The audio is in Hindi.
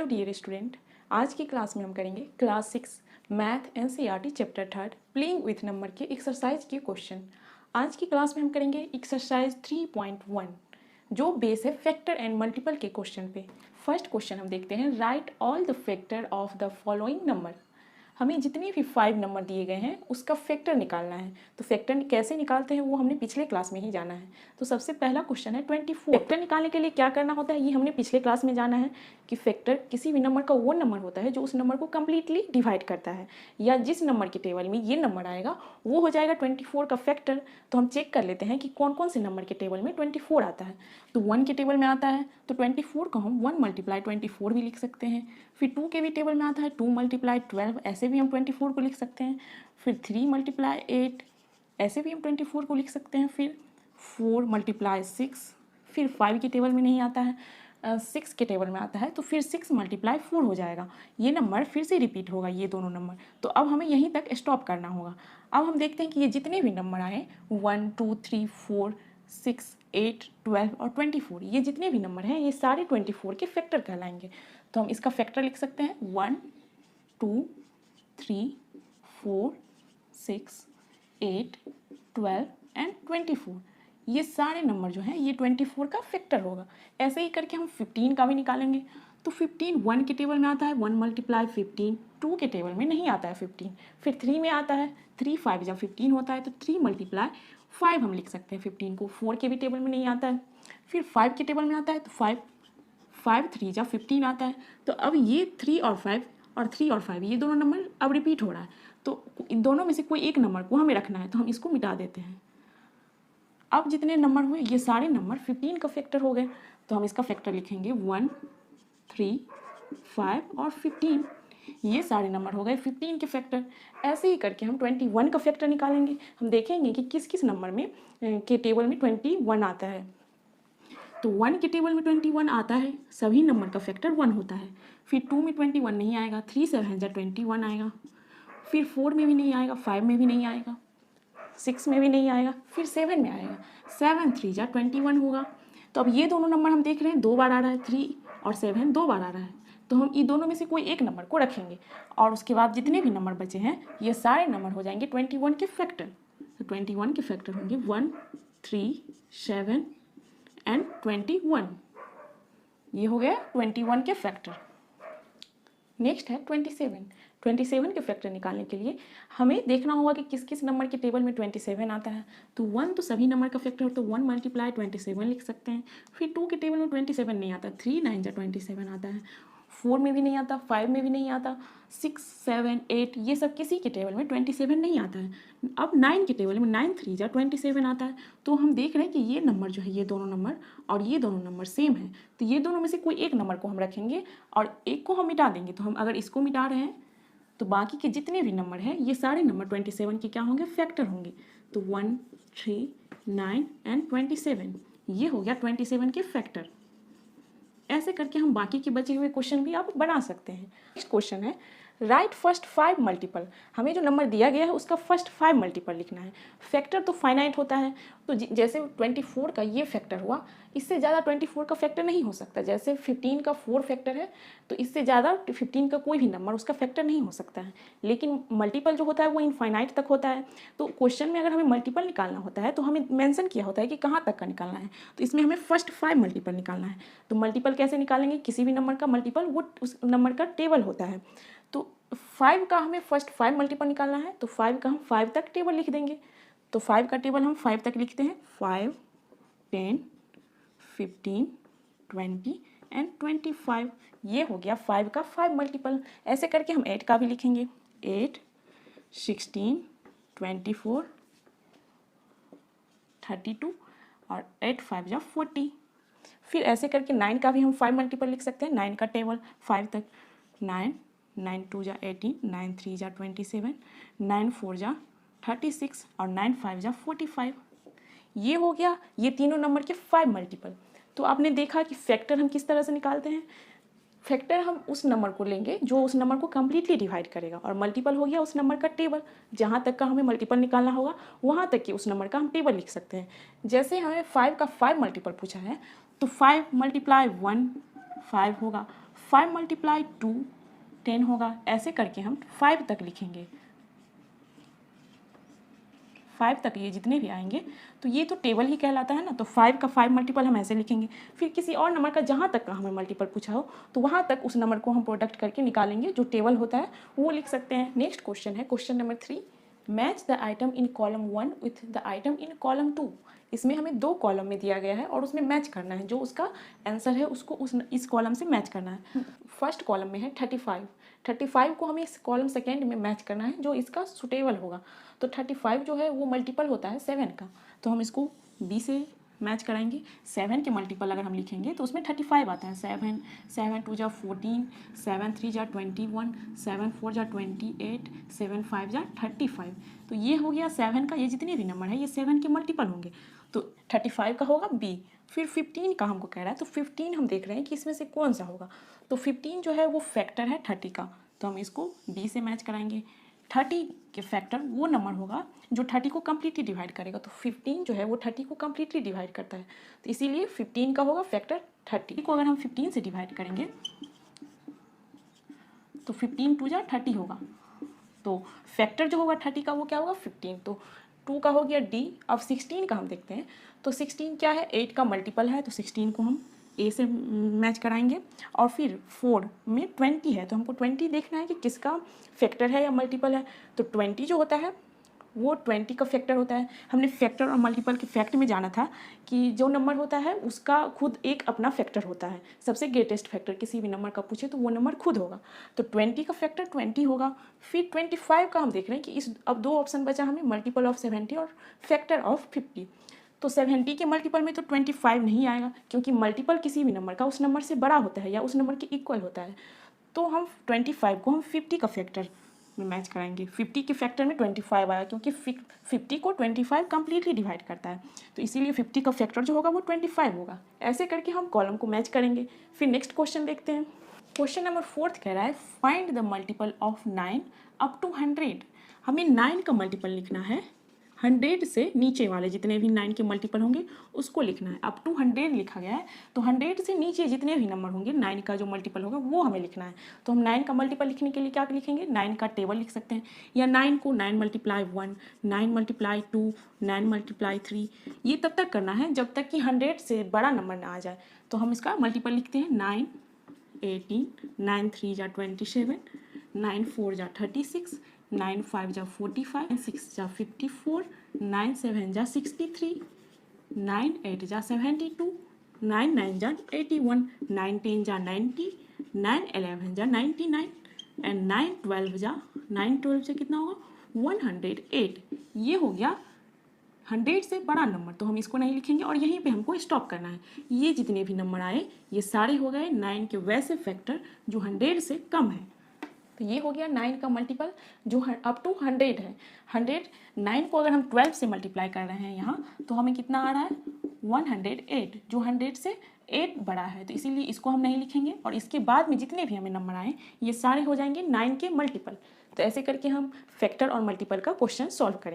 हेलो डियर स्टूडेंट, आज की क्लास में हम करेंगे class 6 math NCERT chapter 3 playing with number के एक्सरसाइज के क्वेश्चन। आज की क्लास में हम करेंगे एक्सरसाइज 3.1 जो बेस है फैक्टर एंड मल्टीपल के क्वेश्चन पे। फर्स्ट क्वेश्चन हम देखते हैं, right all the factor of the following number. हमें जितने भी 5 नंबर दिए गए हैं उसका फैक्टर निकालना है। तो फैक्टर कैसे निकालते हैं वो हमने पिछले क्लास में ही जाना है। तो सबसे पहला क्वेश्चन है 24। फैक्टर निकालने के लिए क्या करना होता है ये हमने पिछले क्लास में जाना है कि फैक्टर किसी भी नंबर का वो नंबर होता है जो उस नंबर को कम्प्लीटली डिवाइड करता है, या जिस नंबर के टेबल में ये नंबर आएगा वो हो जाएगा 24 का फैक्टर। तो हम चेक कर लेते हैं कि कौन कौन से नंबर के टेबल में 24 आता है। तो 1 के टेबल में आता है तो 24 को हम 1 × 24 भी लिख सकते हैं। फिर 2 के भी टेबल में आता है 2 × 12, ऐसे भी हम 24 को लिख सकते हैं। फिर 3 × 8, ऐसे भी हम 24 को लिख सकते हैं। फिर 4 × 6, फिर 5 के टेबल में नहीं आता है, 6 के टेबल में आता है तो फिर 6 × 4 हो जाएगा। ये नंबर फिर से रिपीट होगा, ये दोनों नंबर। तो अब हमें यहीं तक स्टॉप करना होगा। अब हम देखते हैं कि ये जितने भी नंबर आए 1 2 3 4 6 8 12 और 24, ये जितने भी नंबर हैं ये सारे 24 के फैक्टर कहलाएंगे। तो हम इसका फैक्टर लिख सकते हैं 1 2 3 4 6 8 12 एंड 24। ये सारे नंबर जो हैं ये 24 का फैक्टर होगा। ऐसे ही करके हम 15 का भी निकालेंगे। तो 15 1 के टेबल में आता है 1 × 15, 2 के टेबल में नहीं आता है 15। फिर 3 में आता है 3 5 जब 15 होता है तो 3 × 5 हम लिख सकते हैं 15 को। 4 के भी टेबल में नहीं आता है। फिर 5 के टेबल में आता है तो 5 3 जब 15 आता है। तो अब ये 3 और 5 और 3 और 5 ये दोनों नंबर अब रिपीट हो रहा है, तो इन दोनों में से कोई एक नंबर को हमें रखना है, तो हम इसको मिटा देते हैं। अब जितने नंबर हुए ये सारे नंबर 15 का फैक्टर हो गए। तो हम इसका फैक्टर लिखेंगे 1 3 5 और 15। ये सारे नंबर हो गए 15 के फैक्टर। ऐसे ही करके हम 21 का फैक्टर निकालेंगे। हम देखेंगे कि किस किस नंबर में के टेबल में 21 आता है। तो 1 के टेबल में 21 आता है, सभी नंबर का फैक्टर 1 होता है। फिर 2 में 21 नहीं आएगा, 3 7 21 आएगा। फिर 4 में भी नहीं आएगा, 5 में भी नहीं आएगा, 6 में भी नहीं आएगा, फिर 7 में आएगा। 7 3 21 होगा। तो अब ये दोनों नंबर हम देख रहे हैं 2 बार आ रहा है, 3 और 7 2 बार आ रहा है। तो हम इन दोनों में से कोई एक नंबर को रखेंगे और उसके बाद जितने भी नंबर बचे हैं ये सारे नंबर हो जाएंगे 21 के फैक्टर। तो 21 के फैक्टर होंगे 1 3 7 एंड 21। ये हो गया 21 के फैक्टर। नेक्स्ट है 27। 27 के फैक्टर निकालने के लिए हमें देखना होगा कि किस किस नंबर के टेबल में 27 आता है। तो 1 तो सभी नंबर का फैक्टर हो तो 1 × 27 लिख सकते हैं। फिर 2 के टेबल में 27 नहीं आता, 3 9 27 आता है। 4 में भी नहीं आता, 5 में भी नहीं आता, 6 7 8 ये सब किसी के टेबल में 27 नहीं आता है। अब 9 के टेबल में 9 3 27 आता है। तो हम देख रहे हैं कि ये नंबर जो है ये दोनों नंबर और ये दोनों नंबर सेम है, तो ये दोनों में से कोई एक नंबर को हम रखेंगे और एक को हम मिटा देंगे। तो हम अगर इसको मिटा रहे हैं तो बाकी के जितने भी नंबर हैं ये सारे नंबर 27 के क्या होंगे, फैक्टर होंगे। तो 1 3 9 एंड 27 ये हो गया 27 के फैक्टर। ऐसे करके हम बाकी के बचे हुए क्वेश्चन भी आप बना सकते हैं। नेक्स्ट क्वेश्चन है, राइट फर्स्ट 5 मल्टीपल। हमें जो नंबर दिया गया है उसका फर्स्ट 5 मल्टीपल लिखना है। फैक्टर तो फाइनाइट होता है, तो जैसे 24 का ये फैक्टर हुआ, इससे ज़्यादा 24 का फैक्टर नहीं हो सकता। जैसे 15 का 4 फैक्टर है तो इससे ज़्यादा 15 का कोई भी नंबर उसका फैक्टर नहीं हो सकता है। लेकिन मल्टीपल जो होता है वो इनफाइनाइट तक होता है। तो क्वेश्चन में अगर हमें मल्टीपल निकालना होता है तो हमें मेंशन किया होता है कि कहाँ तक का निकालना है। तो इसमें हमें फर्स्ट 5 मल्टीपल निकालना है। तो मल्टीपल कैसे निकालेंगे, किसी भी नंबर का मल्टीपल वो उस नंबर का टेबल होता है। तो 5 का हमें फर्स्ट 5 मल्टीपल निकालना है, तो 5 का हम 5 तक टेबल लिख देंगे। तो 5 का टेबल हम 5 तक लिखते हैं, 5 10 15 20 एंड 25। ये हो गया 5 का 5 मल्टीपल। ऐसे करके हम 8 का भी लिखेंगे, 8 16 24 32 और 8 5 जा 40। फिर ऐसे करके 9 का भी हम 5 मल्टीपल लिख सकते हैं। 9 का टेबल 5 तक, 9 9 2 जा 18, 9 3 जा 27, 9 4 जा 36 और 9 5 जा 45। ये हो गया ये तीनों नंबर के 5 मल्टीपल। तो आपने देखा कि फैक्टर हम किस तरह से निकालते हैं। फैक्टर हम उस नंबर को लेंगे जो उस नंबर को कम्प्लीटली डिवाइड करेगा, और मल्टीपल हो गया उस नंबर का टेबल। जहाँ तक का हमें मल्टीपल निकालना होगा वहाँ तक कि उस नंबर का हम टेबल लिख सकते हैं। जैसे हमें 5 का 5 मल्टीपल पूछा है तो 5 × 1 5 होगा, 5 मल्टीप्लाई 2 10 होगा। ऐसे करके हम 5 तक लिखेंगे, 5 तक ये जितने भी आएंगे तो ये तो टेबल ही कहलाता है ना। तो 5 का 5 मल्टीपल हम ऐसे लिखेंगे। फिर किसी और नंबर का जहाँ तक का हमें मल्टीपल पूछा हो तो वहाँ तक उस नंबर को हम प्रोडक्ट करके निकालेंगे, जो टेबल होता है वो लिख सकते हैं। नेक्स्ट क्वेश्चन है question number 3, match the item in column 1 with the item in column 2। इसमें हमें 2 कॉलम में दिया गया है और उसमें मैच करना है, जो उसका आंसर है उसको इस कॉलम से मैच करना है। फर्स्ट कॉलम में है 35 को हमें इस कॉलम सेकेंड में मैच करना है, जो इसका सुटेबल होगा। तो 35 जो है वो मल्टीपल होता है 7 का, तो हम इसको बी से मैच कराएंगे। 7 के मल्टीपल अगर हम लिखेंगे तो उसमें 35 आता है। 7 2 जा 14, 7 3 जा 21, 7 4 जा 28, 7 5 जा 35। तो ये हो गया 7 का, ये जितने भी नंबर है ये 7 के मल्टीपल होंगे, तो 35 का होगा बी। फिर 15 का हमको कह रहा है, तो 15 हम देख रहे हैं कि इसमें से कौन सा होगा। तो 15 जो है वो फैक्टर है 30 का, तो हम इसको बी से मैच कराएंगे। 30 के फैक्टर वो नंबर होगा जो 30 को कम्प्लीटली डिवाइड करेगा। तो 15 जो है वो 30 को कम्प्लीटली डिवाइड करता है, तो इसीलिए 15 का होगा फैक्टर 30 को। अगर हम 15 से डिवाइड करेंगे तो 15 2 जा 30 होगा, तो फैक्टर जो होगा 30 का वो क्या होगा 15। तो 2 का हो गया डी। अब 16 का हम देखते हैं, तो 16 क्या है 8 का मल्टीपल है, तो 16 को हम ए से मैच कराएंगे। और फिर 4 में 20 है, तो हमको 20 देखना है कि किसका फैक्टर है या मल्टीपल है। तो 20 जो होता है वो 20 का फैक्टर होता है। हमने फैक्टर और मल्टीपल के फैक्ट में जाना था कि जो नंबर होता है उसका खुद एक अपना फैक्टर होता है। सबसे ग्रेटेस्ट फैक्टर किसी भी नंबर का पूछे तो वो नंबर खुद होगा। तो 20 का फैक्टर 20 होगा। फिर 25 का हम देख रहे हैं कि इस अब 2 ऑप्शन बचा हमें, मल्टीपल ऑफ 70 और फैक्टर ऑफ 50। तो 70 के मल्टीपल में तो 25 नहीं आएगा, क्योंकि मल्टीपल किसी भी नंबर का उस नंबर से बड़ा होता है या उस नंबर के इक्वल होता है। तो हम 25 को हम 50 का फैक्टर में मैच कराएंगे। 50 के फैक्टर में 25 आया, क्योंकि 50 को 25 कम्प्लीटली डिवाइड करता है, तो इसीलिए 50 का फैक्टर जो होगा वो 25 होगा। ऐसे करके हम कॉलम को मैच करेंगे। फिर नेक्स्ट क्वेश्चन देखते हैं। क्वेश्चन नंबर 4 कह रहा है find the multiple of 9 up to 100। हमें 9 का मल्टीपल लिखना है, 100 से नीचे वाले जितने भी 9 के मल्टीपल होंगे उसको लिखना है। अप टू 100 लिखा गया है, तो 100 से नीचे जितने भी नंबर होंगे 9 का जो मल्टीपल होगा वो हमें लिखना है। तो हम 9 का मल्टीपल लिखने के लिए क्या लिखेंगे, 9 का टेबल लिख सकते हैं, या 9 को 9 मल्टीप्लाई 1, 9 मल्टीप्लाई 2, 9 मल्टीप्लाई 3, ये तब तक करना है जब तक कि 100 से बड़ा नंबर ना आ जाए। तो हम इसका मल्टीपल लिखते हैं 9 18, 9 3 जा 27, 9 4 जा 36, 9 5 जा 45, 9 6 जा 54, 9 7 जा 63, 9 8 जा 72, 9 9 जा 81, 9 10 जा 90, 9 11 जा 99 एंड 9 12 से कितना होगा 108। ये हो गया 100 से बड़ा नंबर, तो हम इसको नहीं लिखेंगे और यहीं पे हमको स्टॉप करना है। ये जितने भी नंबर आए ये सारे हो गए 9 के वैसे फैक्टर जो 100 से कम है। तो ये हो गया 9 का मल्टीपल जो अप टू 100 है। 9 को अगर हम 12 से मल्टीप्लाई कर रहे हैं यहाँ, तो हमें कितना आ रहा है 108, जो 100 से 8 बड़ा है, तो इसीलिए इसको हम नहीं लिखेंगे। और इसके बाद में जितने भी हमें नंबर आए ये सारे हो जाएंगे 9 के मल्टीपल। तो ऐसे करके हम फैक्टर और मल्टीपल का क्वेश्चन सॉल्व करेंगे।